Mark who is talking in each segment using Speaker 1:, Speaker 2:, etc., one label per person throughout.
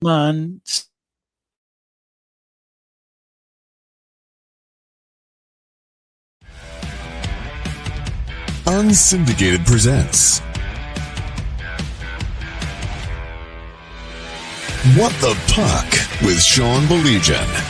Speaker 1: on.
Speaker 2: Unsyndicated presents What the Puck with Sean Baligian.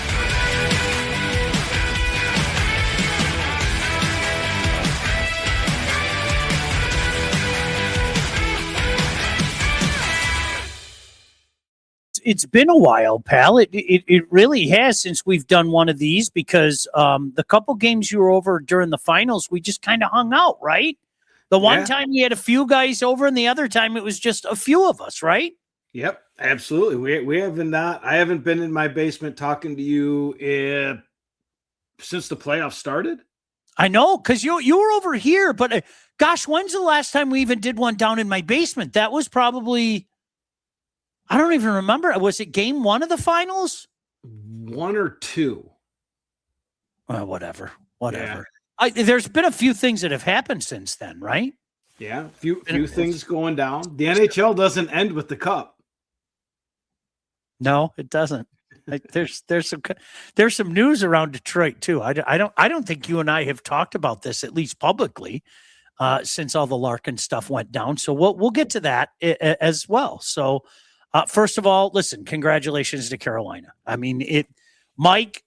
Speaker 1: It's been a while, pal. It really has since we've done one of these because the couple games you were over during the finals, we just kind of hung out, right? The one time you had a few guys over, and the other time it was just a few of us, right?
Speaker 3: Yep, absolutely. We haven't I haven't been in my basement talking to you since the playoffs started.
Speaker 1: I know, because you were over here, but gosh, when's the last time we even did one down in my basement? That was probably, I don't even remember. Was it game one of the finals?
Speaker 3: One or two.
Speaker 1: Well, whatever. Yeah. There's been a few things that have happened since then, right?
Speaker 3: Yeah, few things going down. The NHL doesn't end with the cup.
Speaker 1: No, it doesn't. There's some news around Detroit too. I don't think you and I have talked about this, at least publicly, since all the Larkin stuff went down. So we'll get to that as well. So first of all, listen, congratulations to Carolina. I mean, Mike.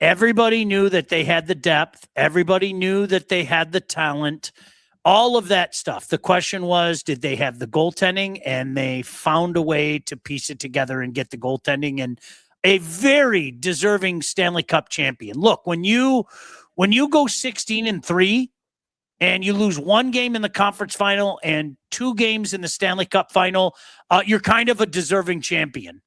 Speaker 1: Everybody knew that they had the depth. Everybody knew that they had the talent. All of that stuff. The question was, did they have the goaltending? And they found a way to piece it together and get the goaltending, and a very deserving Stanley Cup champion. Look, when you go 16-3 and you lose one game in the conference final and 2 games in the Stanley Cup final, you're kind of a deserving champion.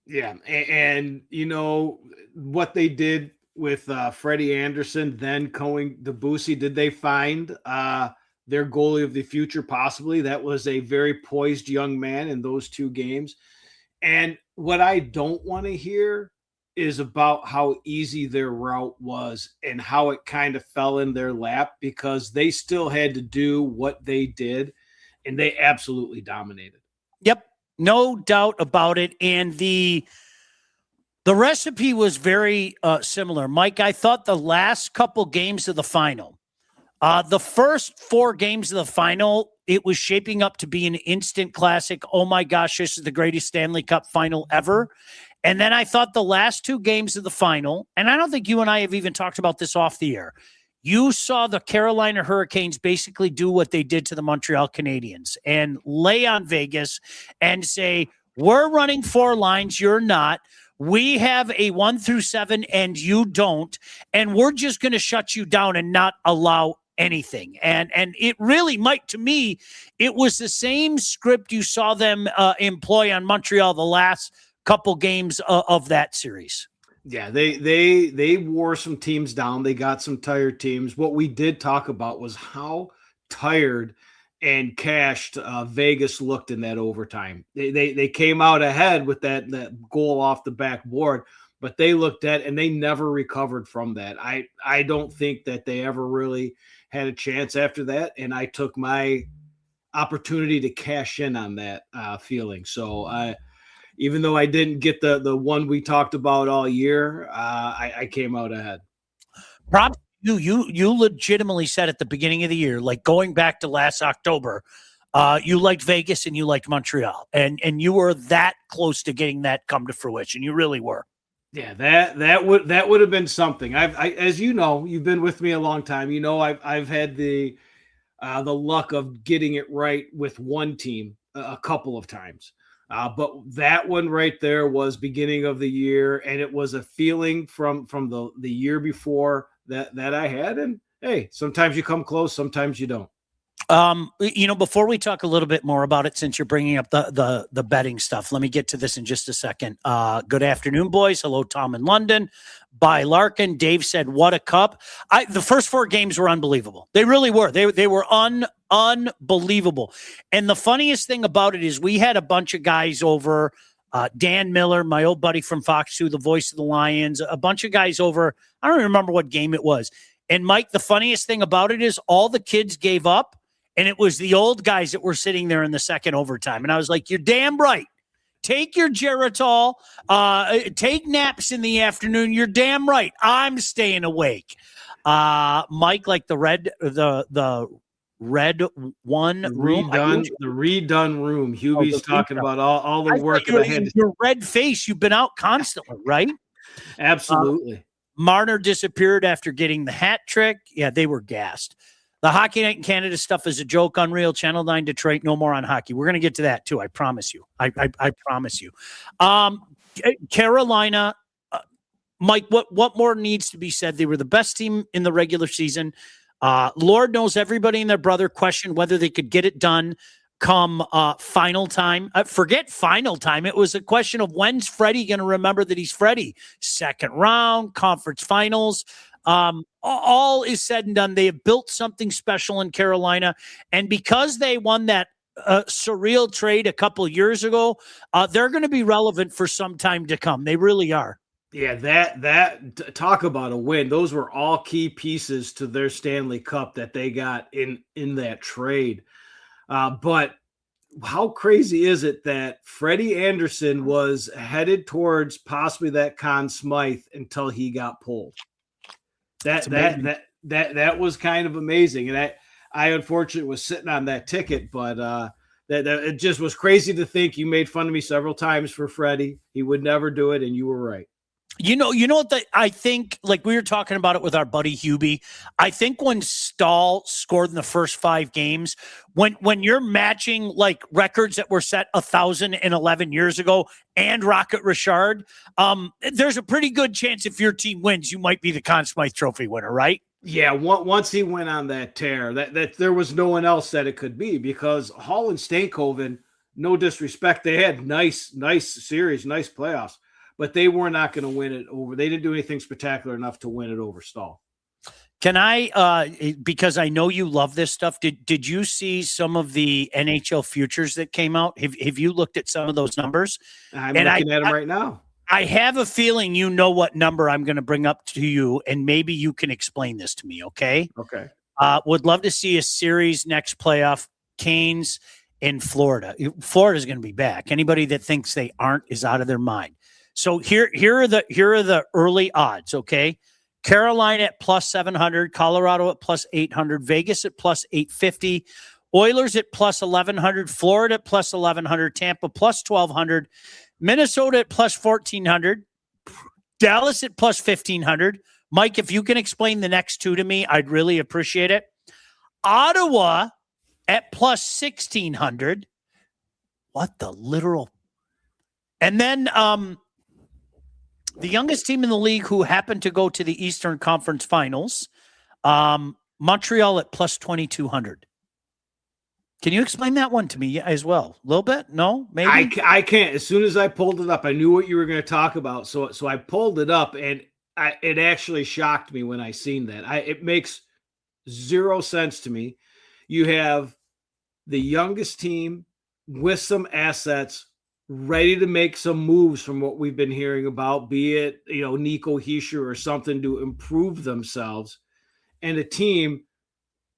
Speaker 3: Yeah, and you know what they did with Freddie Anderson, then going to Boosie. Did they find their goalie of the future? Possibly. That was a very poised young man in those 2 games. And what I don't want to hear is about how easy their route was and how it kind of fell in their lap, because they still had to do what they did, and they absolutely dominated.
Speaker 1: Yep. No doubt about it. And the recipe was very similar. Mike, I thought the last couple games of the final, the first 4 games of the final, it was shaping up to be an instant classic. Oh my gosh, this is the greatest Stanley Cup final ever. And then I thought the last 2 games of the final, and I don't think you and I have even talked about this off the air, you saw the Carolina Hurricanes basically do what they did to the Montreal Canadiens and lay on Vegas and say, we're running 4 lines, you're not. We have a 1 through 7 and you don't. And we're just going to shut you down and not allow anything. And it really, Mike, to me, it was the same script you saw them employ on Montreal the last couple games of that series.
Speaker 3: Yeah, they wore some teams down. They got some tired teams. What we did talk about was how tired and cashed Vegas looked in that overtime. They came out ahead with that goal off the backboard, but they looked at and they never recovered from that. I don't think that they ever really had a chance after that, and I took my opportunity to cash in on that feeling. So even though I didn't get the one we talked about all year, I came out ahead.
Speaker 1: Props you legitimately said at the beginning of the year, like going back to last October, you liked Vegas and you liked Montreal, and you were that close to getting that come to fruition. You really were.
Speaker 3: Yeah, that would have been something. As you know, you've been with me a long time. You know, I've had the luck of getting it right with one team a couple of times. But that one right there was beginning of the year, and it was a feeling from the year before that I had. And hey, sometimes you come close, sometimes you don't.
Speaker 1: Before we talk a little bit more about it, since you're bringing up the betting stuff, let me get to this in just a second. Good afternoon, boys. Hello, Tom in London. By Larkin. Dave said, what a cup. The first 4 games were unbelievable. They really were. They were unbelievable. And the funniest thing about it is we had a bunch of guys over, Dan Miller, my old buddy from Fox 2, the voice of the Lions, a bunch of guys over. I don't even remember what game it was. And Mike, the funniest thing about it is all the kids gave up, and it was the old guys that were sitting there in the second overtime. And I was like, you're damn right. Take your Geritol. Take naps in the afternoon. You're damn right. I'm staying awake. Mike, like the red one room.
Speaker 3: The redone room. Hubie's talking about all the work that I had.
Speaker 1: Your red face. You've been out constantly, right?
Speaker 3: Absolutely.
Speaker 1: Marner disappeared after getting the hat trick. Yeah, they were gassed. The Hockey Night in Canada stuff is a joke. Unreal. Channel 9 Detroit. No more on hockey. We're going to get to that too. I promise you. I promise you. Carolina. Mike, what more needs to be said? They were the best team in the regular season. Lord knows everybody and their brother questioned whether they could get it done come final time. Forget final time. It was a question of when's Freddie going to remember that he's Freddie. Second round, conference finals. All is said and done. They have built something special in Carolina. And because they won that surreal trade a couple of years ago, they're going to be relevant for some time to come. They really are.
Speaker 3: Yeah, that talk about a win. Those were all key pieces to their Stanley Cup that they got in that trade. But how crazy is it that Freddie Anderson was headed towards possibly that Conn Smythe until he got pulled? That was kind of amazing, and I unfortunately was sitting on that ticket, but that it just was crazy to think. You made fun of me several times for Freddie. He would never do it, and you were right.
Speaker 1: You know what I think, like we were talking about it with our buddy Hubie. I think when Stahl scored in the first 5 games, when you're matching like records that were set 1,011 years ago and Rocket Richard, there's a pretty good chance if your team wins, you might be the Conn Smythe Trophy winner, right?
Speaker 3: Yeah, once he went on that tear, that there was no one else that it could be, because Hall and Stankoven, no disrespect, they had nice series, nice playoffs. But they were not going to win it over. They didn't do anything spectacular enough to win it over Stahl.
Speaker 1: Can I, because I know you love this stuff, did you see some of the NHL futures that came out? Have you looked at some of those numbers?
Speaker 3: I'm looking at them right now.
Speaker 1: I have a feeling you know what number I'm going to bring up to you, and maybe you can explain this to me, okay?
Speaker 3: Okay.
Speaker 1: Would love to see a series next playoff, Canes in Florida. Florida's going to be back. Anybody that thinks they aren't is out of their mind. So here are the early odds, okay? Carolina at plus 700, Colorado at plus 800, Vegas at plus 850, Oilers at plus 1100, Florida at plus 1100, Tampa plus 1200, Minnesota at plus 1400, Dallas at plus 1500. Mike, if you can explain the next two to me, I'd really appreciate it. Ottawa at plus 1600. What the literal? And then the youngest team in the league who happened to go to the Eastern Conference Finals, Montreal at plus 2,200. Can you explain that one to me as well? A little bit? No? Maybe?
Speaker 3: I can't. As soon as I pulled it up, I knew what you were going to talk about. So I pulled it up, and it actually shocked me when I seen that. It makes zero sense to me. You have the youngest team with some assets ready to make some moves from what we've been hearing about, be it, Nico Hischier or something to improve themselves, and a team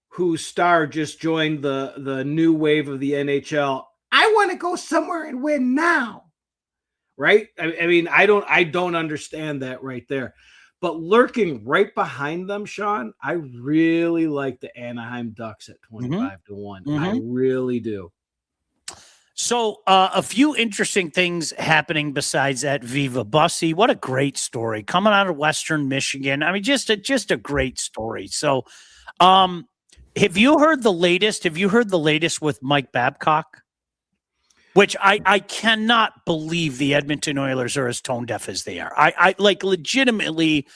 Speaker 3: whose star just joined the new wave of the NHL. I want to go somewhere and win now, right? I mean, I don't understand that right there. But lurking right behind them, Sean, I really like the Anaheim Ducks at 25 to 1. Mm-hmm. I really do.
Speaker 1: So a few interesting things happening besides that. Viva Bussy, what a great story coming out of Western Michigan. I mean, just a great story. So have you heard the latest? Have you heard the latest with Mike Babcock? Which I cannot believe the Edmonton Oilers are as tone deaf as they are. I like legitimately,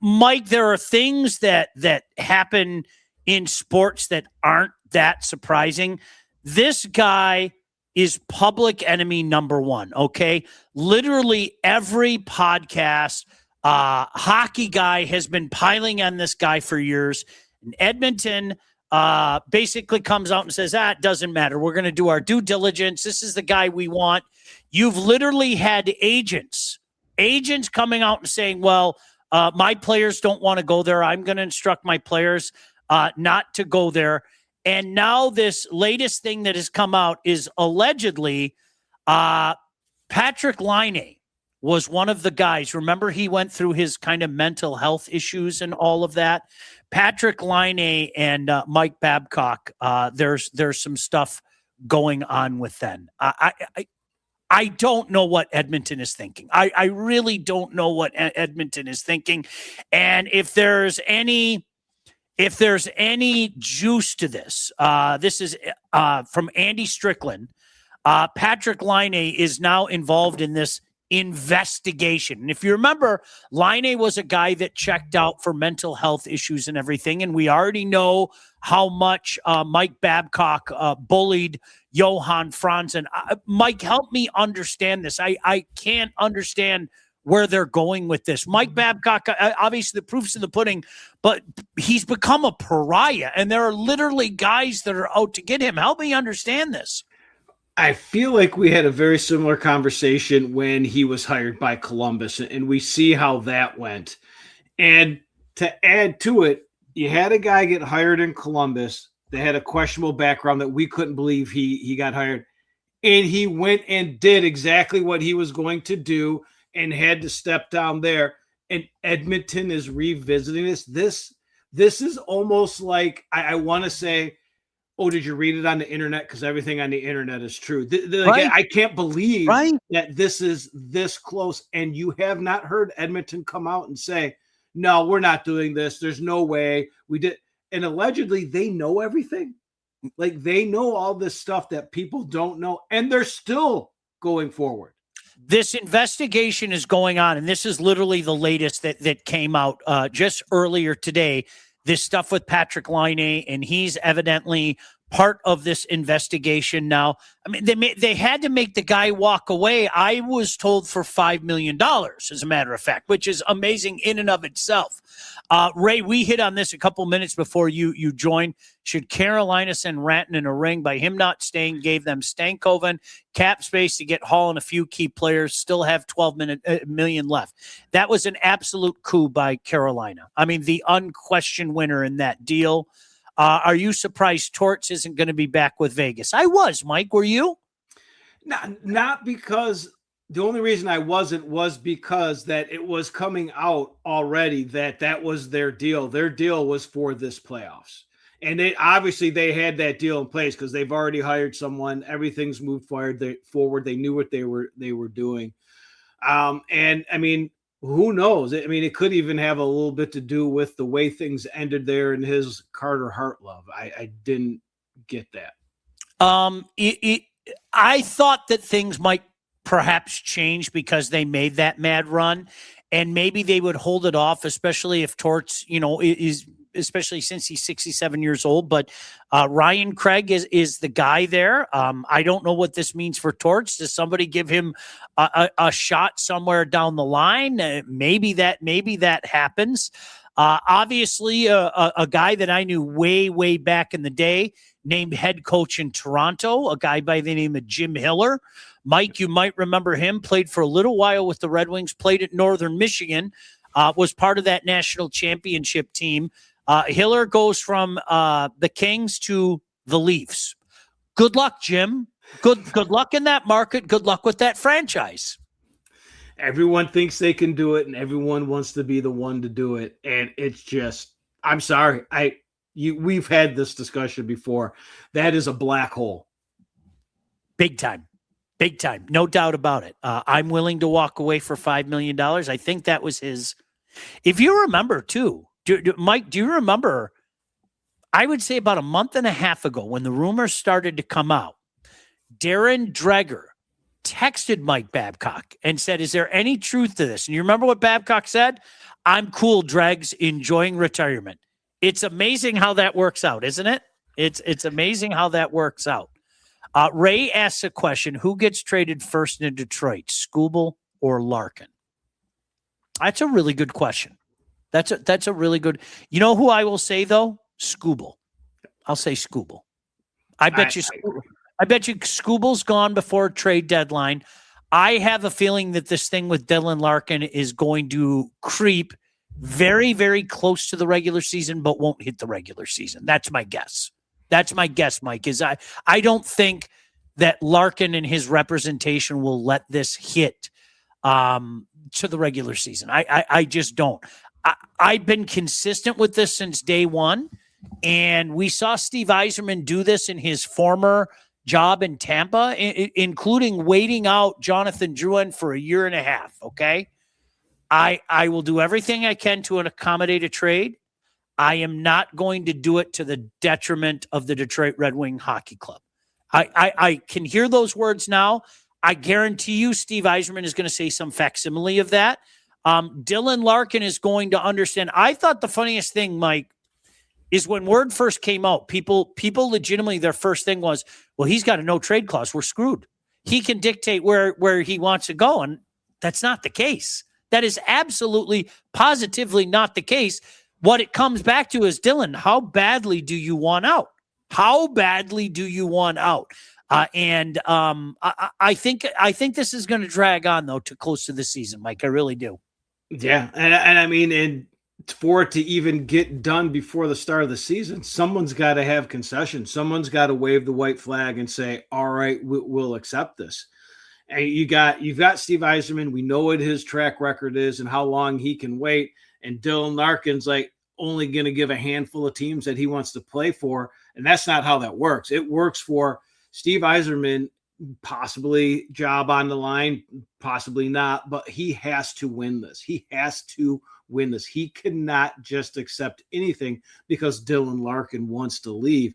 Speaker 1: Mike, there are things that happen in sports that aren't that surprising. This guy is public enemy number one, okay? Literally every podcast, hockey guy has been piling on this guy for years. And Edmonton basically comes out and says, it doesn't matter. We're going to do our due diligence. This is the guy we want. You've literally had agents coming out and saying, well, my players don't want to go there. I'm going to instruct my players not to go there. And now this latest thing that has come out is allegedly Patrick Laine was one of the guys. Remember, he went through his kind of mental health issues and all of that. Patrick Laine and Mike Babcock, there's some stuff going on with them. I don't know what Edmonton is thinking. I really don't know what Edmonton is thinking. And if there's any juice to this, this is from Andy Strickland. Patrick Laine is now involved in this investigation. And if you remember, Laine was a guy that checked out for mental health issues and everything. And we already know how much Mike Babcock bullied Johan Franzen. Mike, help me understand this. I can't understand where they're going with this. Mike Babcock, obviously the proof's in the pudding, but he's become a pariah. And there are literally guys that are out to get him. Help me understand this.
Speaker 3: I feel like we had a very similar conversation when he was hired by Columbus, and we see how that went. And to add to it, you had a guy get hired in Columbus that had a questionable background that we couldn't believe he got hired. And he went and did exactly what he was going to do and had to step down there. And Edmonton is revisiting this. This is almost like, I want to say, oh, did you read it on the internet? Because everything on the internet is true. Right. I can't believe that this is this close. And you have not heard Edmonton come out and say, no, we're not doing this. There's no way we did. And allegedly they know everything. Like they know all this stuff that people don't know. And they're still going forward.
Speaker 1: This investigation is going on. And this is literally the latest that came out just earlier today. This stuff with Patrick Laine, and he's evidently part of this investigation now. I mean, they had to make the guy walk away. I was told for $5 million, as a matter of fact, which is amazing in and of itself. Ray, we hit on this a couple minutes before you joined. Should Carolina send Ranton in a ring? By him not staying, gave them Stankoven cap space to get Hall and a few key players, still have $12 million left. That was an absolute coup by Carolina. I mean, the unquestioned winner in that deal. Are you surprised Torts isn't going to be back with Vegas? I was, Mike. Were you?
Speaker 3: Not because the only reason I wasn't was because that it was coming out already that was their deal. Their deal was for this playoffs. And they had that deal in place because they've already hired someone. Everything's moved forward. They knew what they were doing. And I mean, who knows? I mean, it could even have a little bit to do with the way things ended there in his Carter Hart love. I didn't get that.
Speaker 1: I thought that things might perhaps change because they made that mad run, and maybe they would hold it off, especially if Torts, especially since he's 67 years old. But Ryan Craig is the guy there. I don't know what this means for Torts. Does somebody give him a shot somewhere down the line? Maybe that happens. Obviously, a guy that I knew way back in the day, named head coach in Toronto, a guy by the name of Jim Hiller. Mike, you might remember him, played for a little while with the Red Wings, played at Northern Michigan, was part of that national championship team. Hiller goes from the Kings to the Leafs. Good luck, Jim. Good luck in that market. Good luck with that franchise.
Speaker 3: Everyone thinks they can do it, and everyone wants to be the one to do it. And it's just, I'm sorry. We've had this discussion before. That is a black hole.
Speaker 1: Big time. No doubt about it. I'm willing to walk away for $5 million. I think that was his. If you remember too, Mike, do you remember, I would say about a month and a half ago when the rumors started to come out, Darren Dreger texted Mike Babcock and said, is there any truth to this? And you remember what Babcock said? I'm cool, Dregs, enjoying retirement. It's amazing how that works out, isn't it? It's amazing how that works out. Ray asks a question, who gets traded first in Detroit, Skubal or Larkin? That's a really good question. That's a really good. You know who I will say though? Skubal. I'll say Skubal. I bet you Skubal's gone before trade deadline. I have a feeling that this thing with Dylan Larkin is going to creep very, very close to the regular season, but won't hit the regular season. That's my guess. That's my guess, Mike. I don't think that Larkin and his representation will let this hit to the regular season. I just don't. I've been consistent with this since day one, and we saw Steve Yzerman do this in his former job in Tampa, including waiting out Jonathan Drouin for a year and a half. Okay. I will do everything I can to accommodate a trade. I am not going to do it to the detriment of the Detroit Red Wing Hockey Club. I can hear those words now. I guarantee you Steve Yzerman is going to say some facsimile of that. Dylan Larkin is going to understand. I thought the funniest thing, Mike, is when word first came out, people legitimately, their first thing was, well, he's got a no trade clause. We're screwed. He can dictate where he wants to go. And that's not the case. That is absolutely, positively not the case. What it comes back to is, Dylan, how badly do you want out? How badly do you want out? I think this is going to drag on, though, to close to the season, Mike. I really do.
Speaker 3: Yeah. And I mean, and for it to even get done before the start of the season, someone's got to have concessions. Someone's got to wave the white flag and say, all right, we'll accept this. And you've got Steve Yzerman. We know what his track record is and how long he can wait. And Dylan Larkin's like only going to give a handful of teams that he wants to play for. And that's not how that works. It works for Steve Yzerman, possibly job on the line, possibly not, but he has to win this. He has to win this. He cannot just accept anything because Dylan Larkin wants to leave.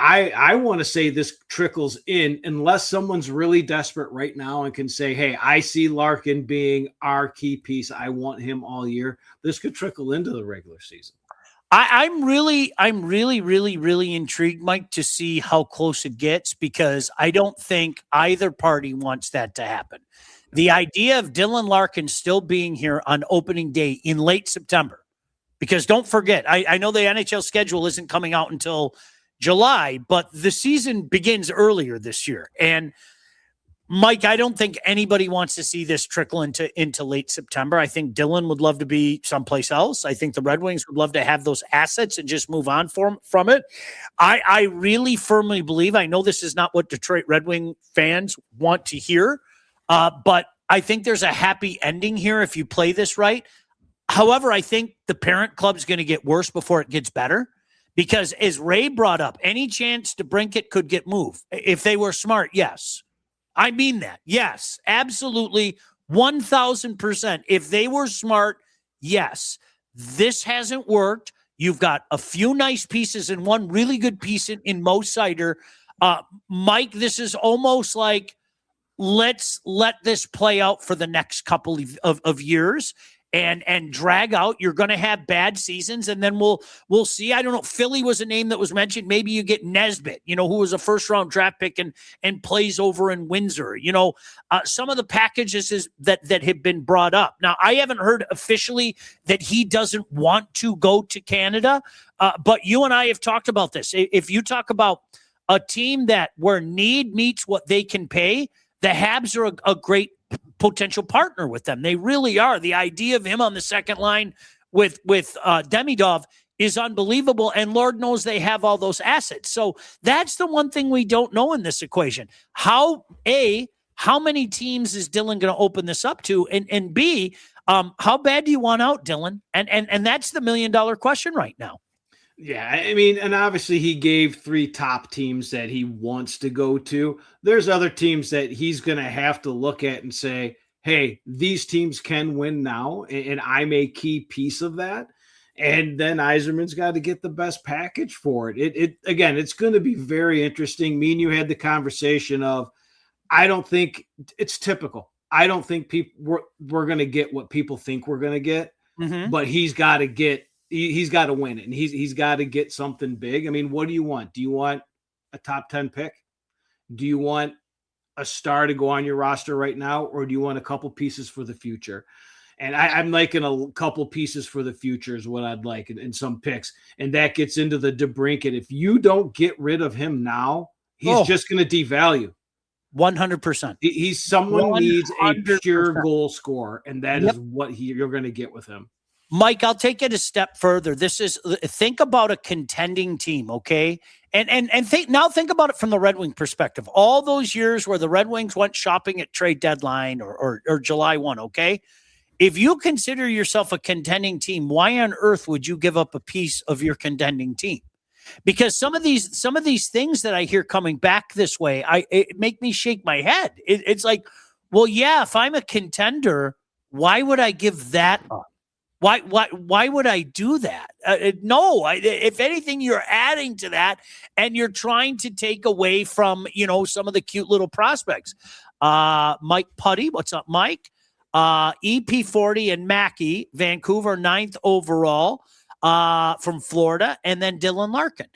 Speaker 3: I want to say this trickles in unless someone's really desperate right now and can say, hey, I see Larkin being our key piece. I want him all year. This could trickle into the regular season.
Speaker 1: I'm really intrigued, Mike, to see how close it gets, because I don't think either party wants that to happen. The idea of Dylan Larkin still being here on opening day in late September, because don't forget, I know the NHL schedule isn't coming out until July, but the season begins earlier this year. And Mike, I don't think anybody wants to see this trickle into late September. I think Dylan would love to be someplace else. I think the Red Wings would love to have those assets and just move on from it. I really firmly believe, I know this is not what Detroit Red Wing fans want to hear, but I think there's a happy ending here if you play this right. However, I think the parent club's going to get worse before it gets better. Because as Ray brought up, any chance DeBrincat could get moved. If they were smart, yes. I mean that. Yes, absolutely. 1,000%. If they were smart, yes. This hasn't worked. You've got a few nice pieces and one really good piece in Mo Seider. Mike, this is almost like, let's let this play out for the next couple of years. And drag out. You're going to have bad seasons, and then we'll see. I don't know. Philly was a name that was mentioned. Maybe you get Nesbitt, who was a first-round draft pick and plays over in Windsor. Some of the packages that have been brought up. Now, I haven't heard officially that he doesn't want to go to Canada, but you and I have talked about this. If you talk about a team where need meets what they can pay, the Habs are a great potential partner with them. They really are. The idea of him on the second line with Demidov is unbelievable. And Lord knows they have all those assets. So that's the one thing we don't know in this equation. How many teams is Dylan going to open this up to? And B, how bad do you want out, Dylan? And that's the $1 million question right now.
Speaker 3: Yeah, I mean, and obviously he gave 3 top teams that he wants to go to. There's other teams that he's going to have to look at and say, hey, these teams can win now, and I'm a key piece of that. And then Yzerman's got to get the best package for it. Again, it's going to be very interesting. Me and you had the conversation of, I don't think it's typical. I don't think we're going to get what people think we're going to get, but he's got to win it, and he's got to get something big. I mean, what do you want? Do you want a top 10 pick? Do you want a star to go on your roster right now, or do you want a couple pieces for the future? And I'm liking a couple pieces for the future is what I'd like, and some picks. And that gets into the DeBrincat. If you don't get rid of him now, he's just going to devalue.
Speaker 1: 100%.
Speaker 3: He's someone 100%. Needs a pure goal scorer, and that is what you're going to get with him.
Speaker 1: Mike, I'll take it a step further. Think about a contending team, okay? And think about it from the Red Wing perspective. All those years where the Red Wings went shopping at trade deadline or July 1, okay? If you consider yourself a contending team, why on earth would you give up a piece of your contending team? Because some of these things that I hear coming back this way, it make me shake my head. It's like, well, yeah, if I'm a contender, why would I give that up? Why would I do that? No, if anything, you're adding to that, and you're trying to take away from some of the cute little prospects. Mike Putty, what's up, Mike? EP40 and Mackey, Vancouver, 9th overall from Florida, and then Dylan Larkin.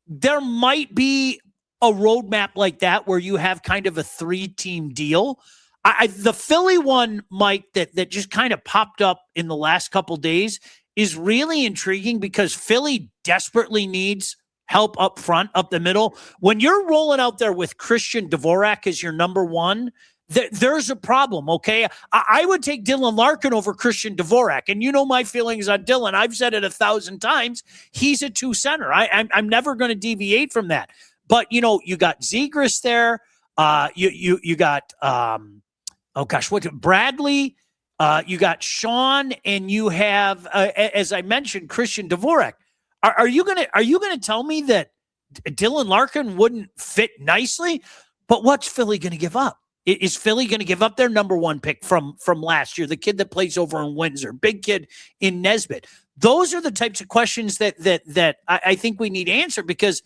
Speaker 1: There might be a roadmap like that where you have kind of a 3-team deal. The Philly one, Mike, that just kind of popped up in the last couple days is really intriguing because Philly desperately needs help up front, up the middle. When you're rolling out there with Christian Dvorak as your number one, there's a problem, okay? I would take Dylan Larkin over Christian Dvorak, and you know my feelings on Dylan. I've said it 1,000 times. He's a 2-center. I'm never going to deviate from that. But, you got Zegras there. You got Bradley, you got Sean, and you have, as I mentioned, Christian Dvorak. Are you gonna tell me that Dylan Larkin wouldn't fit nicely? But what's Philly gonna give up? Is Philly gonna give up their number one pick from last year, the kid that plays over in Windsor, big kid in Nesbitt? Those are the types of questions that I think we need answered, because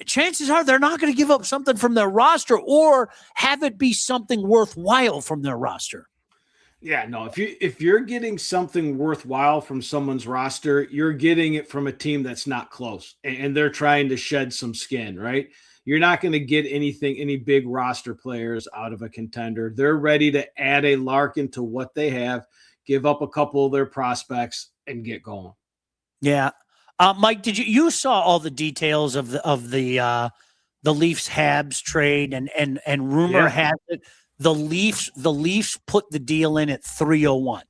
Speaker 1: chances are they're not going to give up something from their roster or have it be something worthwhile from their roster.
Speaker 3: Yeah, no, if you're getting something worthwhile from someone's roster, you're getting it from a team that's not close and they're trying to shed some skin, right? You're not going to get any big roster players out of a contender. They're ready to add a Larkin to what they have, give up a couple of their prospects, and get going.
Speaker 1: Yeah. Mike, you saw all the details of the Leafs Habs trade, and rumor has it the Leafs put the deal in at 301.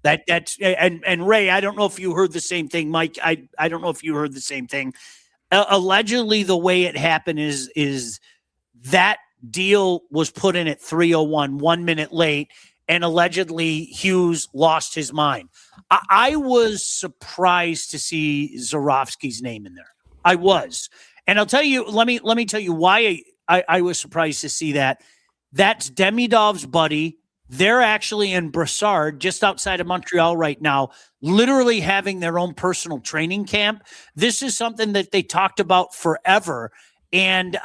Speaker 1: That's Ray, I don't know if you heard the same thing, Mike. I don't know if you heard the same thing. Allegedly, the way it happened is that deal was put in at 301, 1 minute late, and allegedly Hughes lost his mind. I was surprised to see Zarovsky's name in there. I was. And I'll tell you, let me tell you why I was surprised to see that. That's Demidov's buddy. They're actually in Brassard, just outside of Montreal right now, literally having their own personal training camp. This is something that they talked about forever. And,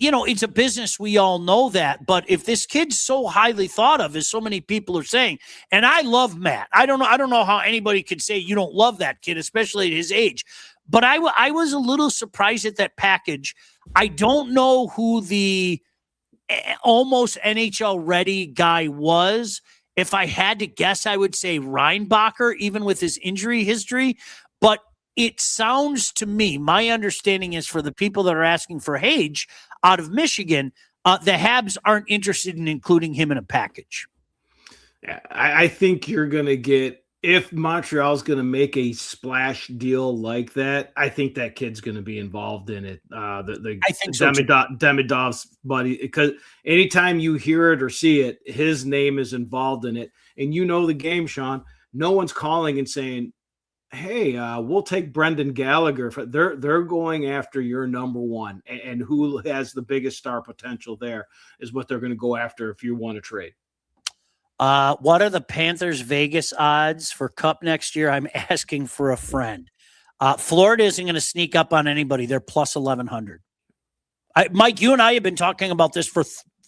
Speaker 1: it's a business. We all know that. But if this kid's so highly thought of, as so many people are saying, and I love Matt. I don't know how anybody could say you don't love that kid, especially at his age. But I was a little surprised at that package. I don't know who the almost NHL ready guy was. If I had to guess, I would say Reinbacher, even with his injury history. But it sounds to me, my understanding is, for the people that are asking for Hage out of Michigan, the Habs aren't interested in including him in a package.
Speaker 3: Yeah, I think you're going to get, if Montreal's going to make a splash deal like that, I think that kid's going to be involved in it. I think so, Demidov's buddy, because anytime you hear it or see it, his name is involved in it. And you know the game, Sean. No one's calling and saying, hey, we'll take Brendan Gallagher. They're going after your number one, and who has the biggest star potential there is what they're going to go after if you want to trade.
Speaker 1: What are the Panthers' Vegas odds for Cup next year? I'm asking for a friend. Florida isn't going to sneak up on anybody. They're plus 1,100. Mike, you and I have been talking about this for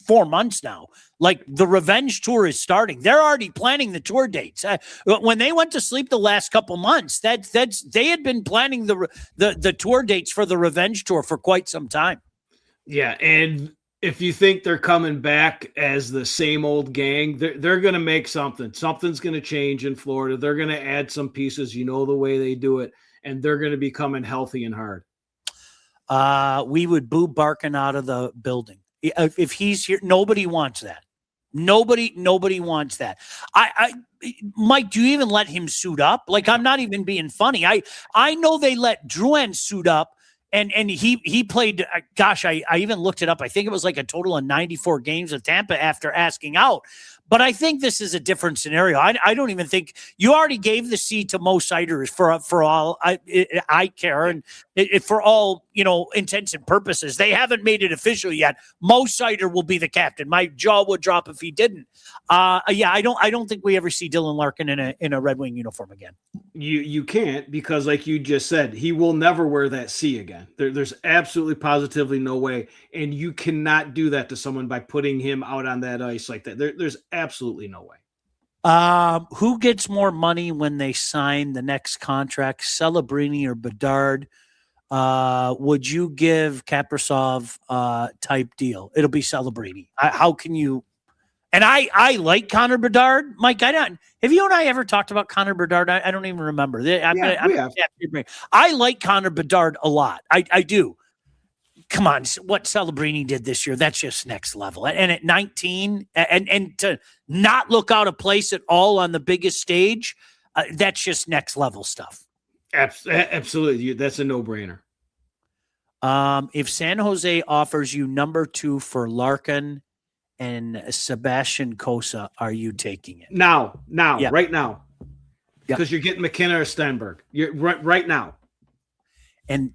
Speaker 1: 4 months now. Like, the revenge tour is starting. They're already planning the tour dates. When they went to sleep the last couple months, they had been planning the tour dates for the revenge tour for quite some time.
Speaker 3: Yeah, and if you think they're coming back as the same old gang, they're going to make something. Something's going to change in Florida. They're going to add some pieces, the way they do it, and they're going to be coming healthy and hard.
Speaker 1: We would boo Barkin out of the building. If he's here, nobody wants that. Nobody wants that. Mike, do you even let him suit up? Like, I'm not even being funny. I know they let Drouin suit up, and he played. Gosh, I even looked it up. I think it was like a total of 94 games with Tampa after asking out. But I think this is a different scenario. I don't even think you already gave the C to Mo Siders for all I care, and for all intents and purposes. They haven't made it official yet. Mo Sider will be the captain. My jaw would drop if he didn't. I don't think we ever see Dylan Larkin in a Red Wing uniform again.
Speaker 3: You can't, because like you just said, he will never wear that C again. There's absolutely positively no way, and you cannot do that to someone by putting him out on that ice like that. There's absolutely no way.
Speaker 1: Who gets more money when they sign the next contract, Celebrini or Bedard? Would you give Kaprizov type deal? It'll be Celebrini. How can you? And I like Connor Bedard, Mike. Have you and I ever talked about Connor Bedard? I don't even remember.
Speaker 3: We have.
Speaker 1: I like Connor Bedard a lot. I do. Come on, what Celebrini did this year, that's just next level. And at 19, and to not look out of place at all on the biggest stage, that's just next level stuff.
Speaker 3: Absolutely. That's a no-brainer.
Speaker 1: If San Jose offers you number 2 for Larkin and Sebastian Cossa, are you taking it?
Speaker 3: Now,
Speaker 1: Yeah.
Speaker 3: Right now. Because you're getting McKenna or Stenberg. You're right now.
Speaker 1: And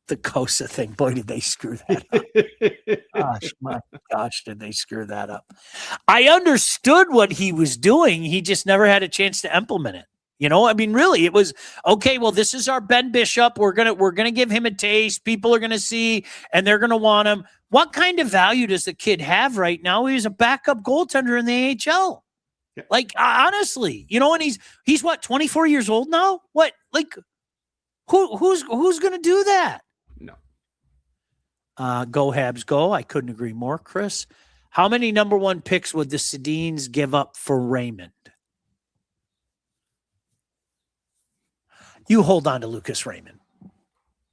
Speaker 1: the Cossa thing, boy, did they screw that up. Gosh, my gosh, did they screw that up. I understood what he was doing. He just never had a chance to implement it. Really, it was okay. Well, this is our Ben Bishop. We're gonna give him a taste. People are gonna see, and they're gonna want him. What kind of value does the kid have right now? He's a backup goaltender in the AHL. Yeah. Like, honestly, and he's what, 24 years old now? What, like, who's gonna do that?
Speaker 3: No.
Speaker 1: Go Habs, go! I couldn't agree more, Chris. How many number 1 picks would the Sedins give up for Raymond? You hold on to Lucas Raymond.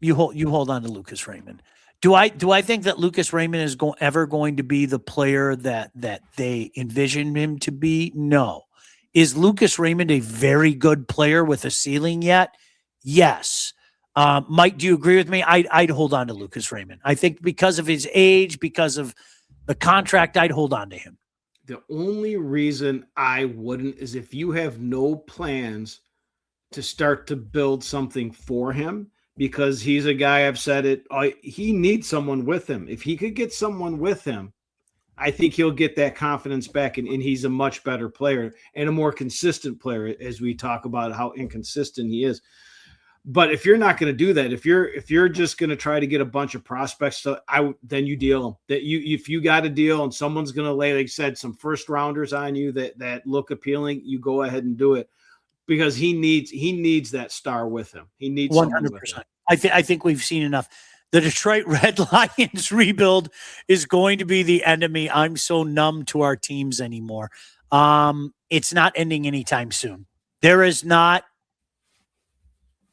Speaker 1: You hold on to Lucas Raymond. Do I think that Lucas Raymond is ever going to be the player that they envision him to be? No. Is Lucas Raymond a very good player with a ceiling yet? Yes. Mike, do you agree with me? I'd hold on to Lucas Raymond. I think because of his age, because of the contract, I'd hold on to him.
Speaker 3: The only reason I wouldn't is if you have no plans to start to build something for him, because he's a guy, I've said it, he needs someone with him. If he could get someone with him, I think he'll get that confidence back, and he's a much better player and a more consistent player, as we talk about how inconsistent he is. But if you're not going to do that, if you're just going to try to get a bunch of prospects, then you deal them. If you got a deal and someone's going to lay, like I said, some first rounders on you that look appealing, you go ahead and do it. Because he needs that star with him. He needs 100%.
Speaker 1: I think we've seen enough. The Detroit Red Lions rebuild is going to be the enemy. I'm so numb to our teams anymore. It's not ending anytime soon. There is not.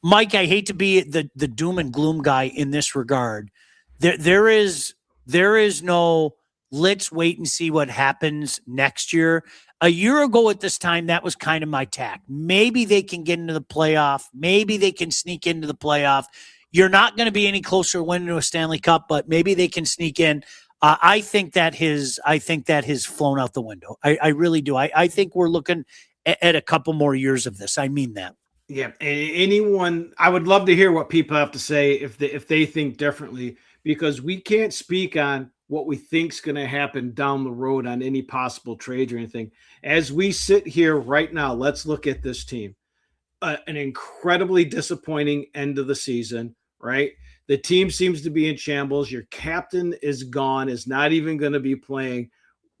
Speaker 1: Mike, I hate to be the doom and gloom guy in this regard. There is no let's wait and see what happens next year. A year ago at this time, that was kind of my tack. Maybe they can get into the playoff. Maybe they can sneak into the playoff. You're not going to be any closer to winning a Stanley Cup, but maybe they can sneak in. I think that has flown out the window. I really do. I think we're looking at a couple more years of this. I mean that.
Speaker 3: Yeah. Anyone, I would love to hear what people have to say if they think differently, because we can't speak on what we think's going to happen down the road on any possible trades or anything. As we sit here right now, let's look at this team. An incredibly disappointing end of the season, right? The team seems to be in shambles. Your captain is gone, is not even going to be playing.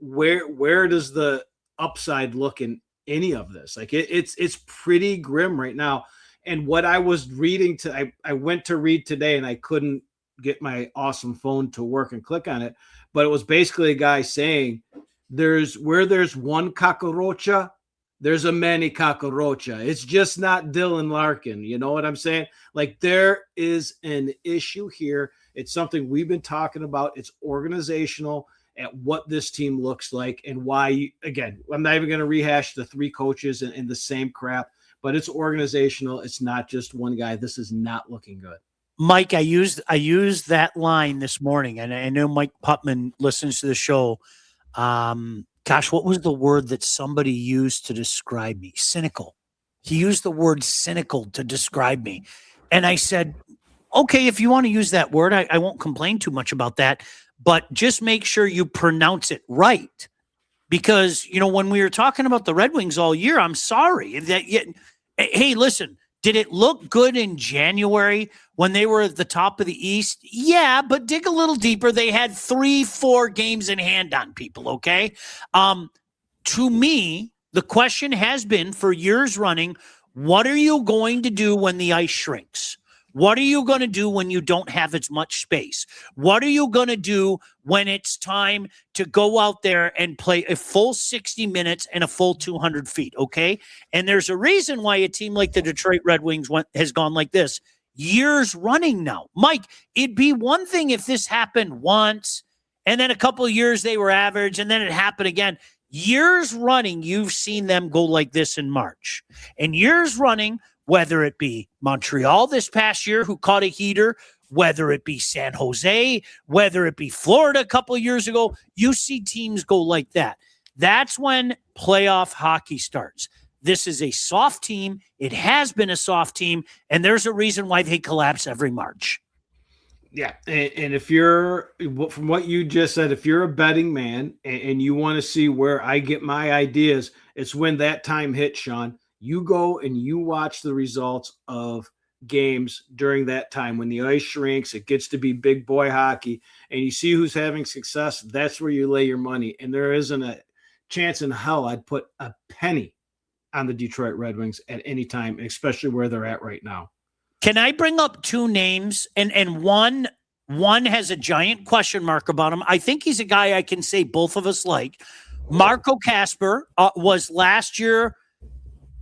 Speaker 3: Where does the upside look in any of this? Like it's pretty grim right now. And what I was reading I went to read today and I couldn't get my awesome phone to work and click on it, but it was basically a guy saying there's one Kakorocha, there's a many Kakorocha. It's just not Dylan Larkin. You know what I'm saying? Like, there is an issue here. It's something we've been talking about. It's organizational. at what this team looks like and why. Again, I'm not even going to rehash the three coaches and the same crap, but it's organizational. It's not just one guy. This is not looking good.
Speaker 1: Mike, I used that line this morning, and I know Mike Putman listens to the show. Gosh, what was the word that somebody used to describe me? Cynical. He used the word cynical to describe me. And I said, okay, if you want to use that word, I won't complain too much about that, but just make sure you pronounce it right. Because, when we were talking about the Red Wings all year, I'm sorry that hey, listen, did it look good in January when they were at the top of the East? Yeah, but dig a little deeper. They had 3-4 games in hand on people, okay? To me, the question has been for years running, what are you going to do when the ice shrinks? What are you going to do when you don't have as much space? What are you going to do when it's time to go out there and play a full 60 minutes and a full 200 feet, okay? And there's a reason why a team like the Detroit Red Wings has gone like this years running now. Mike, it'd be one thing if this happened once and then a couple of years they were average and then it happened again. Years running, you've seen them go like this in March. And years running, whether it be Montreal this past year who caught a heater, whether it be San Jose, whether it be Florida a couple of years ago, you see teams go like that. That's when playoff hockey starts. This is a soft team. It has been a soft team, and there's a reason why they collapse every March.
Speaker 3: Yeah, and if you're, from what you just said, if you're a betting man and you want to see where I get my ideas, it's when that time hits, Sean. You go and you watch the results of games during that time when the ice shrinks, it gets to be big boy hockey, and you see who's having success. That's where you lay your money. And there isn't a chance in hell I'd put a penny on the Detroit Red Wings at any time, especially where they're at right now.
Speaker 1: Can I bring up two names? And one has a giant question mark about him. I think he's a guy I can say both of us like. Marco Kasper was last year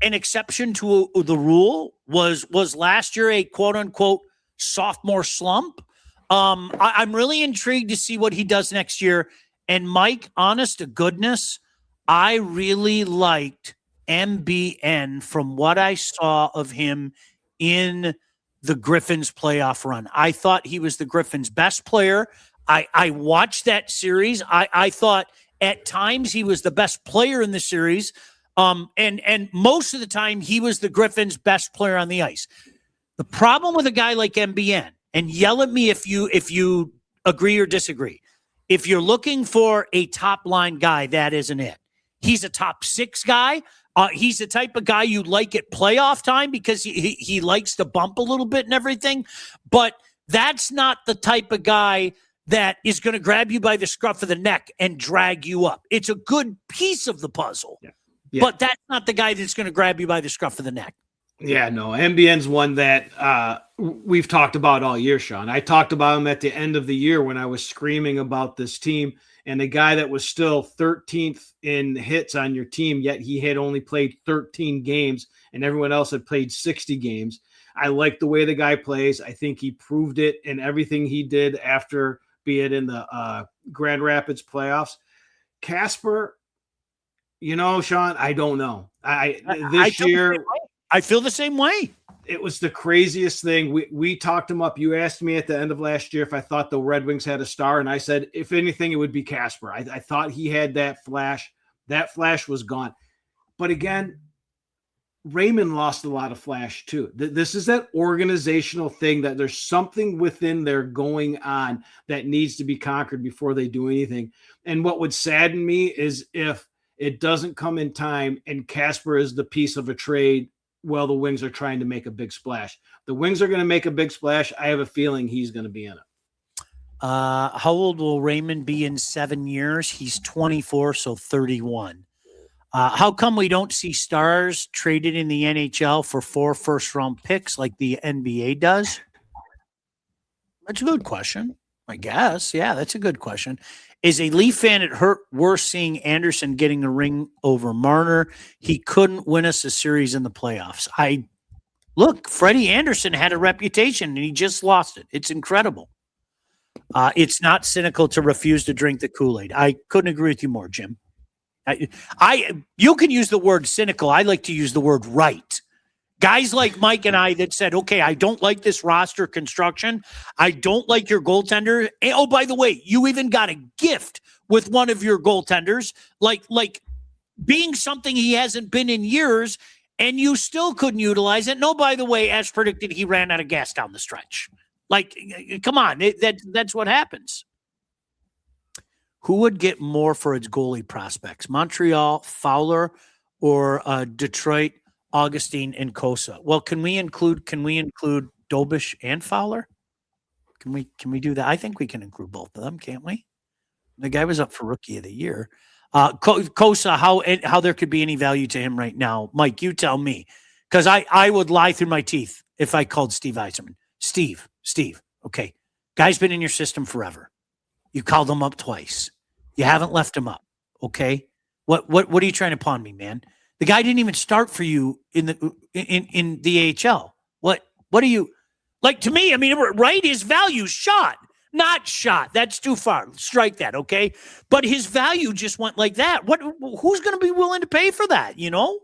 Speaker 1: an exception to the rule, was last year a quote-unquote sophomore slump. I'm really intrigued to see what he does next year. And Mike, honest to goodness, I really liked MBN from what I saw of him in the Griffins playoff run. I thought he was the Griffins' best player. I watched that series. I thought at times he was the best player in the series. And most of the time he was the Griffins' best player on the ice. The problem with a guy like MBN, and yell at me if you agree or disagree. If you're looking for a top line guy, that isn't it. He's a top 6 guy. He's the type of guy you like at playoff time because he likes to bump a little bit and everything. But that's not the type of guy that is going to grab you by the scruff of the neck and drag you up. It's a good piece of the puzzle. Yeah. Yeah. But that's not the guy that's going to grab you by the scruff of the neck.
Speaker 3: Yeah, no. MBN's one that we've talked about all year, Sean. I talked about him at the end of the year when I was screaming about this team. And the guy that was still 13th in hits on your team, yet he had only played 13 games and everyone else had played 60 games. I like the way the guy plays. I think he proved it in everything he did after being in the Grand Rapids playoffs. Kasper, Sean, I don't know. This year,
Speaker 1: I feel the same way.
Speaker 3: It was the craziest thing. We talked him up. You asked me at the end of last year if I thought the Red Wings had a star, and I said, if anything, it would be Kasper. I thought he had that flash. That flash was gone. But again, Raymond lost a lot of flash too. This is that organizational thing that there's something within there going on that needs to be conquered before they do anything. And what would sadden me is if it doesn't come in time and Kasper is the piece of a trade while the Wings are trying to make a big splash. The Wings are going to make a big splash. I have a feeling he's going to be in it.
Speaker 1: How old will Raymond be in 7 years? He's 24, so 31. How come we don't see stars traded in the NHL for 4 first-round picks like the NBA does? That's a good question, I guess. Yeah, that's a good question. Is a Leaf fan it hurt worse seeing Anderson getting a ring over Marner? He couldn't win us a series in the playoffs. Look, Freddie Anderson had a reputation and he just lost it. It's incredible. It's not cynical to refuse to drink the Kool-Aid. I couldn't agree with you more, Jim. You can use the word cynical. I like to use the word right. Guys like Mike and I that said, okay, I don't like this roster construction. I don't like your goaltender. And, oh, by the way, you even got a gift with one of your goaltenders, like being something he hasn't been in years, and you still couldn't utilize it. No, by the way, as predicted, he ran out of gas down the stretch. Like, come on, that's what happens. Who would get more for its goalie prospects? Montreal, Fowler, or Detroit, Augustine, and Kosa? Well, can we include Dobish and Fowler? Can we do that? I think we can include both of them, can't we? The guy was up for Rookie of the Year. Kosa, how there could be any value to him right now? Mike, you tell me, because I would lie through my teeth if I called Steve Yzerman. Steve, okay, guy's been in your system forever. You called him up twice. You haven't left him up. Okay. What are you trying to pawn me, man? The guy didn't even start for you in the AHL. What are you like to me? I mean, right? His value shot, not shot. That's too far. Strike that. Okay. But his value just went like that. Who's going to be willing to pay for that? You know?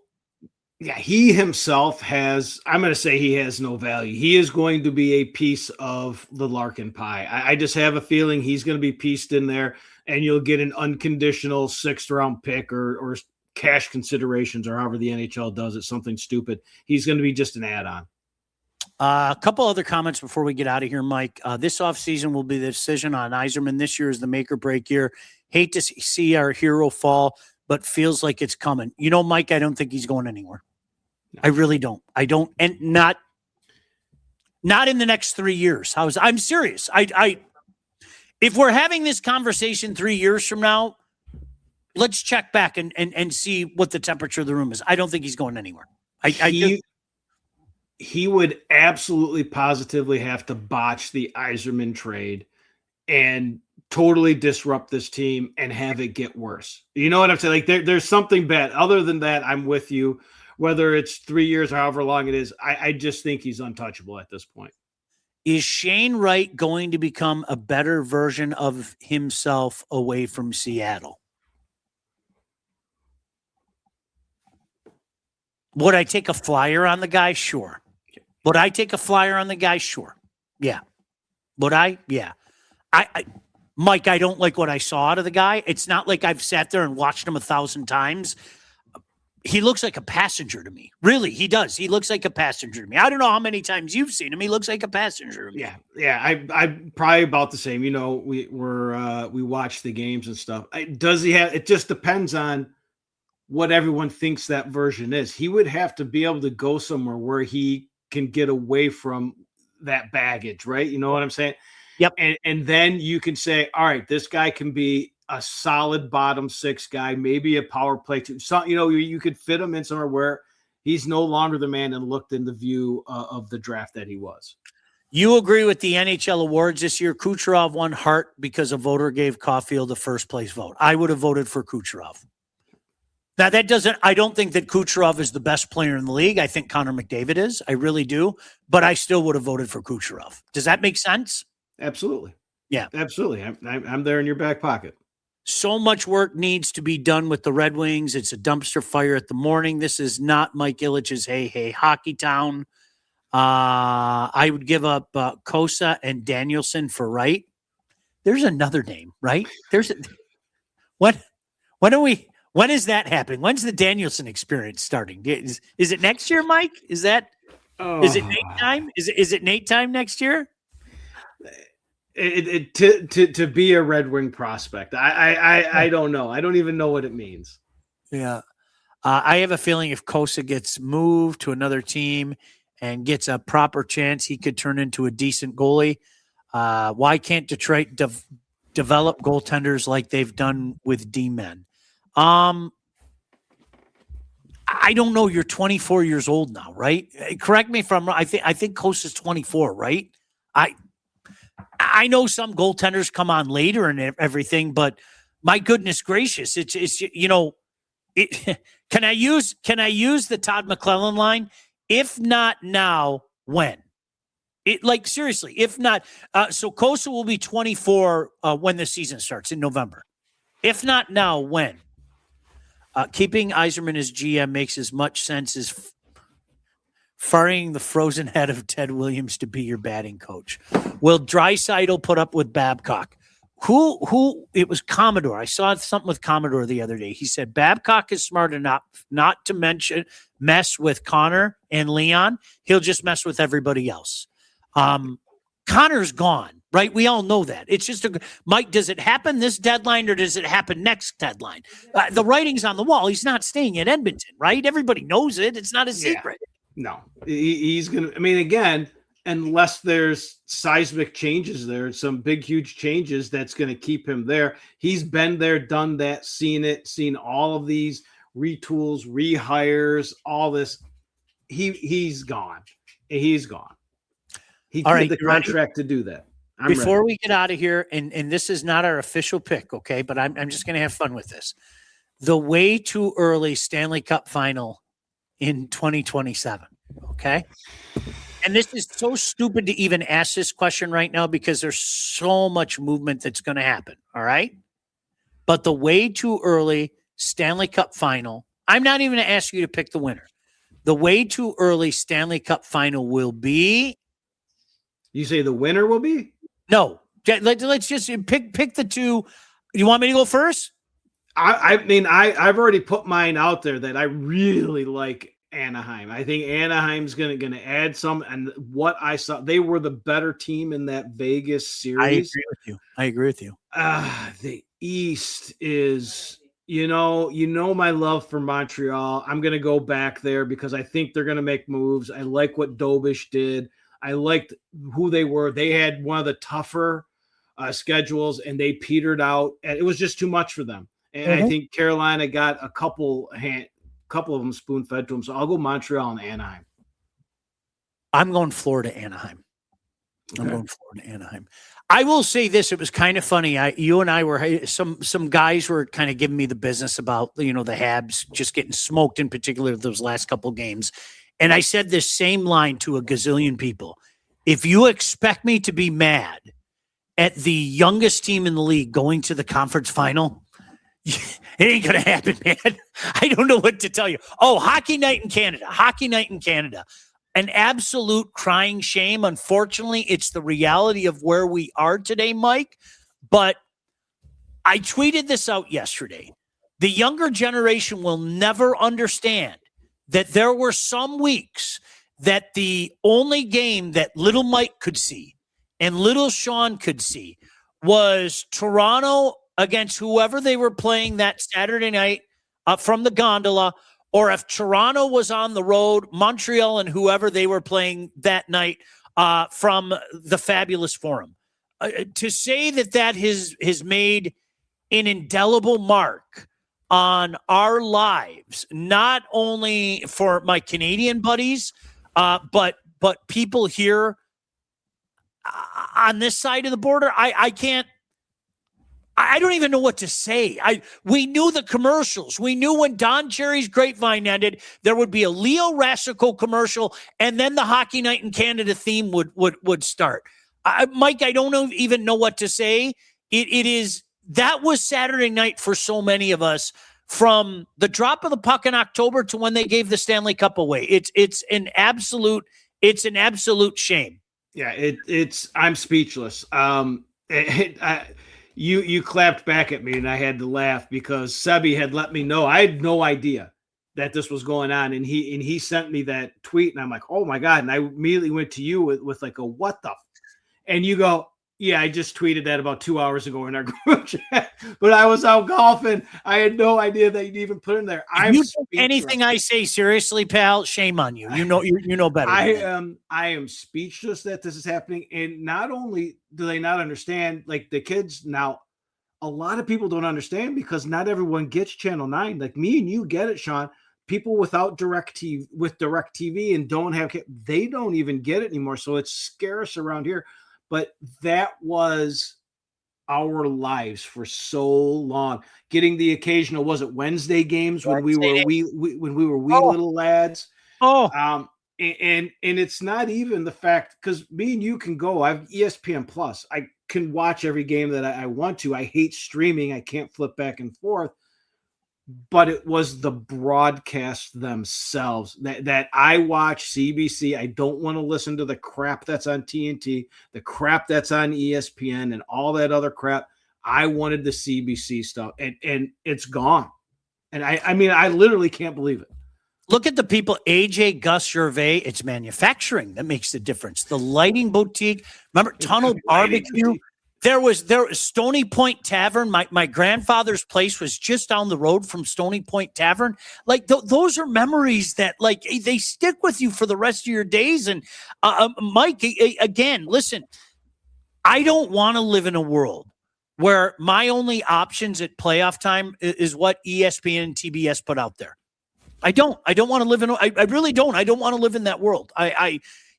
Speaker 3: Yeah, he himself has, I'm going to say he has no value. He is going to be a piece of the Larkin pie. I just have a feeling he's going to be pieced in there, and you'll get an unconditional 6th-round pick or cash considerations, or however the NHL does it, something stupid. He's going to be just an add-on.
Speaker 1: A couple other comments before we get out of here, Mike. This offseason will be the decision on Yzerman. This year is the make or break year. Hate to see our hero fall, but feels like it's coming. You know, Mike, I don't think he's going anywhere. I really don't. I don't, and not in the next 3 years. I'm serious. If we're having this conversation 3 years from now, let's check back and see what the temperature of the room is. I don't think he's going anywhere.
Speaker 3: He would absolutely positively have to botch the Yzerman trade and totally disrupt this team and have it get worse. You know what I'm saying? Like there's something bad. Other than that, I'm with you. Whether it's 3 years or however long it is, I just think he's untouchable at this point.
Speaker 1: Is Shane Wright going to become a better version of himself away from Seattle? Would I take a flyer on the guy? Sure. Would I take a flyer on the guy? Sure. Yeah. Would I? Yeah. Mike, I don't like what I saw out of the guy. It's not like I've sat there and watched him 1,000 times. He looks like a passenger to me. Really, he does. He looks like a passenger to me. I don't know how many times you've seen him. He looks like a passenger to me.
Speaker 3: Yeah. I'm probably about the same. You know, we watch the games and stuff. Does he have? It just depends on what everyone thinks that version is. He would have to be able to go somewhere where he can get away from that baggage, right? You know what I'm saying?
Speaker 1: Yep.
Speaker 3: And then you can say, all right, this guy can be a solid bottom 6 guy, maybe a power play too. So, you know, you could fit him in somewhere where he's no longer the man and looked in the view of the draft that he was.
Speaker 1: You agree with the NHL awards this year? Kucherov won Hart because a voter gave Caulfield a first place vote. I would have voted for Kucherov. Now I don't think that Kucherov is the best player in the league. I think Connor McDavid is. I really do. But I still would have voted for Kucherov. Does that make sense?
Speaker 3: Absolutely.
Speaker 1: Yeah.
Speaker 3: Absolutely. I'm there in your back pocket.
Speaker 1: So much work needs to be done with the Red Wings. It's a dumpster fire at the morning. This is not Mike Ilitch's hey hockey town. I would give up Kosa and Danielson for Wright. There's another name, right? When is that happening? When's the Danielson experience starting? Is it next year, Mike? Is it Nate time? Is it Nate time next year?
Speaker 3: To be a Red Wing prospect, I don't know. I don't even know what it means.
Speaker 1: Yeah, I have a feeling if Kosa gets moved to another team and gets a proper chance, he could turn into a decent goalie. Why can't Detroit develop goaltenders like they've done with D-men? I don't know. You're 24 years old now, right? Correct me if I'm wrong. I think Kosa's 24, right? I know some goaltenders come on later and everything, but my goodness gracious, it's you know, can I use the Todd McClellan line? If not now, when? Like, seriously, if not, so Kosa will be 24 when the season starts in November. If not now, when? Keeping Yzerman as GM makes as much sense as firing the frozen head of Ted Williams to be your batting coach. Will Draisaitl put up with Babcock? Who? It was Commodore. I saw something with Commodore the other day. He said Babcock is smart enough not to mess with Connor and Leon. He'll just mess with everybody else. Connor's gone, right? We all know that. It's just Mike, does it happen this deadline or does it happen next deadline? The writing's on the wall. He's not staying at Edmonton, right? Everybody knows it. It's not a secret.
Speaker 3: No, he's going to, I mean, again, unless there's seismic changes there, some big, huge changes that's going to keep him there. He's been there, done that, seen it, seen all of these retools, rehires, all this. He's gone. He's gone. He did the contract to do that.
Speaker 1: Before we get out of here, and this is not our official pick, okay, but I'm just going to have fun with this. The way too early Stanley Cup Final in 2027, okay? And this is so stupid to even ask this question right now because there's so much movement that's going to happen, all right? But the way too early Stanley Cup Final, I'm not even going to ask you to pick the winner. The way too early Stanley Cup Final will be.
Speaker 3: You say the winner will be?
Speaker 1: No. Let's just pick the two. You want me to go first?
Speaker 3: I mean, I've already put mine out there that I really like Anaheim. I think Anaheim's gonna add some. And what I saw, they were the better team in that Vegas series.
Speaker 1: I agree with you.
Speaker 3: The East is, you know my love for Montreal. I'm gonna go back there because I think they're gonna make moves. I like what Dobish did. I liked who they were. They had one of the tougher schedules, and they petered out. And it was just too much for them. And I think Carolina got a couple of them spoon-fed to them. So I'll go Montreal and Anaheim.
Speaker 1: I'm going Florida, Anaheim. I will say this. It was kind of funny. You and I were, some guys were kind of giving me the business about, the Habs just getting smoked, in particular those last couple games. And I said this same line to a gazillion people. If you expect me to be mad at the youngest team in the league going to the conference final, it ain't going to happen, man. I don't know what to tell you. Oh, Hockey night in Canada. An absolute crying shame. Unfortunately, it's the reality of where we are today, Mike. But I tweeted this out yesterday. The younger generation will never understand that there were some weeks that the only game that little Mike could see and little Sean could see was Toronto against whoever they were playing that Saturday night from the gondola, or if Toronto was on the road, Montreal and whoever they were playing that night from the Fabulous Forum. To say that has made an indelible mark on our lives, not only for my Canadian buddies, but people here on this side of the border. I don't even know what to say. We knew the commercials. We knew when Don Cherry's Grapevine ended, there would be a Leo Rassico commercial, and then the Hockey Night in Canada theme would start. Mike, I don't even know what to say. That was Saturday night for so many of us, from the drop of the puck in October to when they gave the Stanley Cup away. It's an absolute shame.
Speaker 3: Yeah, I'm speechless. You clapped back at me, and I had to laugh because Sebi had let me know. I had no idea that this was going on, and he sent me that tweet, and I'm like, oh my God. And I immediately went to you with like a what the, and you go, yeah, I just tweeted that about 2 hours ago in our group chat, but I was out golfing. I had no idea that you'd even put in there.
Speaker 1: Anything I say seriously, pal, shame on you. You know better.
Speaker 3: I am speechless that this is happening. And not only do they not understand, like the kids now, a lot of people don't understand because not everyone gets Channel 9. Like me and you get it, Sean. People without DirecTV and don't have, they don't even get it anymore. So it's scarce around here. But that was our lives for so long. Getting the occasional, was it Wednesday games when we were little lads?
Speaker 1: Oh,
Speaker 3: And it's not even the fact, because me and you can go. I have ESPN Plus. I can watch every game that I want to. I hate streaming. I can't flip back and forth. But it was the broadcast themselves that I watch CBC. I don't want to listen to the crap that's on TNT, the crap that's on ESPN, and all that other crap. I wanted the CBC stuff, and it's gone. And I mean, I literally can't believe it.
Speaker 1: Look at the people, AJ, Gus, Gervais. It's manufacturing that makes the difference. The lighting boutique. Remember Tunnel Barbecue? There was Stony Point Tavern. My grandfather's place was just down the road from Stony Point Tavern. Like those are memories that like they stick with you for the rest of your days. And Mike, again, listen, I don't want to live in a world where my only options at playoff time is what ESPN and TBS put out there. I don't want to live in. I really don't. I don't want to live in that world.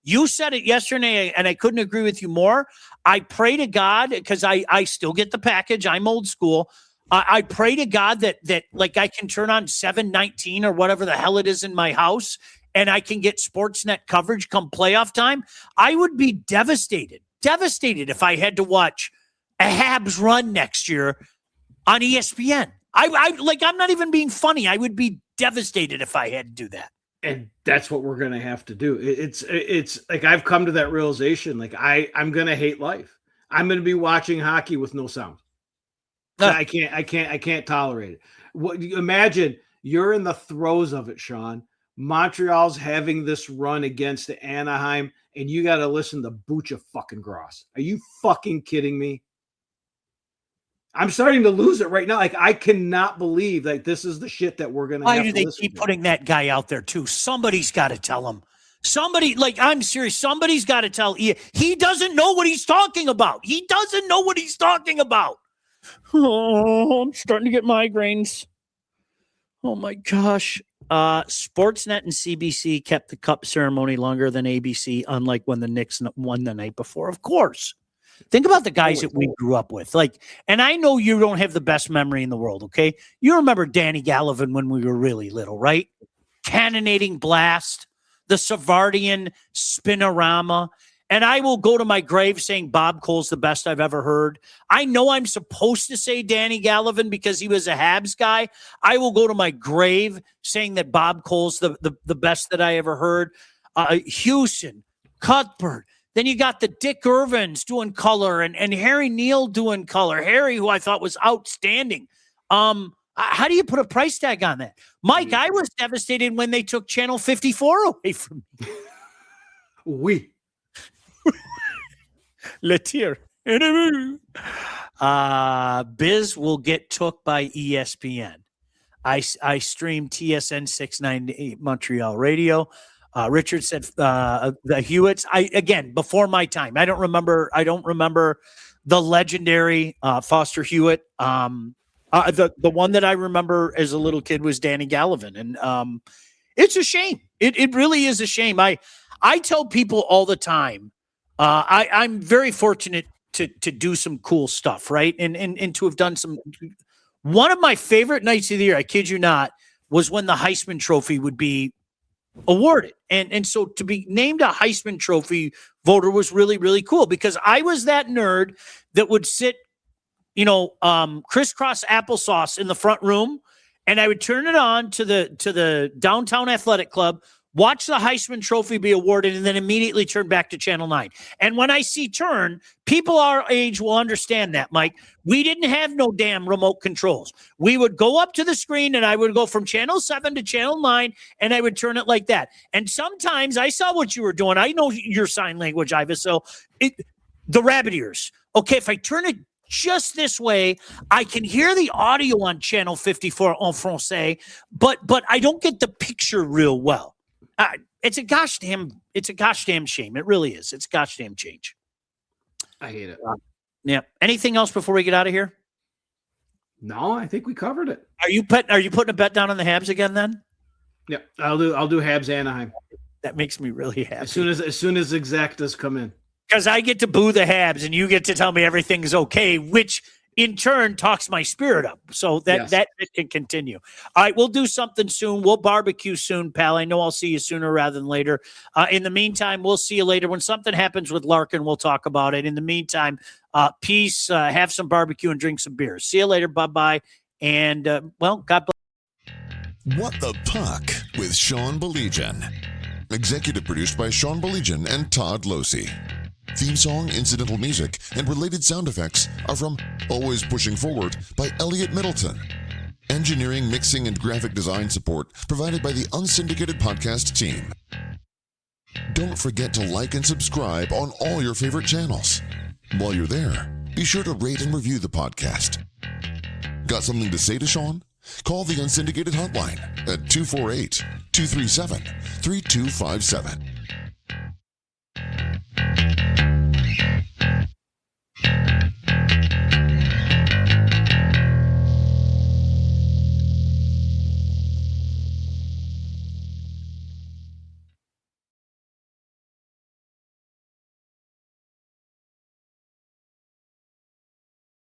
Speaker 1: You said it yesterday, and I couldn't agree with you more. I pray to God, because I still get the package. I'm old school. I pray to God that like I can turn on 719 or whatever the hell it is in my house, and I can get Sportsnet coverage come playoff time. I would be devastated if I had to watch a Habs run next year on ESPN. I'm not even being funny. I would be devastated if I had to do that.
Speaker 3: And that's what we're going to have to do. It's like I've come to that realization. Like I'm going to hate life. I'm going to be watching hockey with no sound. I can't tolerate it. Imagine you're in the throes of it, Sean. Montreal's having this run against Anaheim, and you got to listen to Bucha fucking Gross. Are you fucking kidding me? I'm starting to lose it right now. Like, I cannot believe like this is the shit that we're going to have to listen to. Why do they keep
Speaker 1: putting that guy out there too? Somebody's got to tell him. Somebody, like, I'm serious. Somebody's got to tell. He doesn't know what he's talking about. He doesn't know what he's talking about. Oh, I'm starting to get migraines. Oh my gosh. Sportsnet and CBC kept the cup ceremony longer than ABC, unlike when the Knicks won the night before. Of course. Think about the guys that we grew up with. Like, and I know you don't have the best memory in the world, okay? You remember Danny Gallivan when we were really little, right? Cannonading Blast, the Savardian Spinorama. And I will go to my grave saying Bob Cole's the best I've ever heard. I know I'm supposed to say Danny Gallivan because he was a Habs guy. I will go to my grave saying that Bob Cole's the best that I ever heard. Houston, Cuthbert. Then you got the Dick Irvins doing color and Harry Neal doing color. Harry, who I thought was outstanding. How do you put a price tag on that? Mike, I was devastated when they took Channel 54 away from me.
Speaker 3: Oui.
Speaker 1: Le tir. Biz will get took by ESPN. I stream TSN 698 Montreal Radio. Richard said the Hewitts. Again, before my time. I don't remember the legendary Foster Hewitt. The one that I remember as a little kid was Danny Gallivan, and it's a shame. It really is a shame. I tell people all the time. I'm very fortunate to do some cool stuff, right? And to have done some. One of my favorite nights of the year, I kid you not, was when the Heisman Trophy would be awarded. And so to be named a Heisman Trophy voter was really, really cool because I was that nerd that would sit, crisscross applesauce in the front room, and I would turn it on to the downtown athletic club, watch the Heisman Trophy be awarded, and then immediately turn back to Channel 9. And when I see turn, people our age will understand that, Mike. We didn't have no damn remote controls. We would go up to the screen, and I would go from Channel 7 to Channel 9, and I would turn it like that. And sometimes I saw what you were doing. I know your sign language, Iavasile. The rabbit ears. Okay, if I turn it just this way, I can hear the audio on Channel 54 en français, but I don't get the picture real well. It's a gosh damn shame. It really is. It's a gosh damn change.
Speaker 3: I hate it.
Speaker 1: Yeah. Anything else before we get out of here?
Speaker 3: No, I think we covered it.
Speaker 1: Are you putting a bet down on the Habs again then?
Speaker 3: Yeah, I'll do Habs Anaheim.
Speaker 1: That makes me really happy.
Speaker 3: As soon as exactas come in.
Speaker 1: Because I get to boo the Habs and you get to tell me everything's okay, which in turn talks my spirit up. So that can continue. All right, we'll do something soon. We'll barbecue soon, pal. I know I'll see you sooner rather than later. In the meantime, we'll see you later. When something happens with Larkin, we'll talk about it. In the meantime, peace, have some barbecue and drink some beer. See you later. Bye-bye. And, God bless.
Speaker 2: What the Puck with Sean Baligian. Executive produced by Sean Baligian and Todd Losey. Theme song, incidental music, and related sound effects are from Always Pushing Forward by Elliot Middleton. Engineering, mixing, and graphic design support provided by the Unsyndicated Podcast team. Don't forget to like and subscribe on all your favorite channels. While you're there, be sure to rate and review the podcast. Got something to say to Sean? Call the Unsyndicated hotline at 248-237-3257.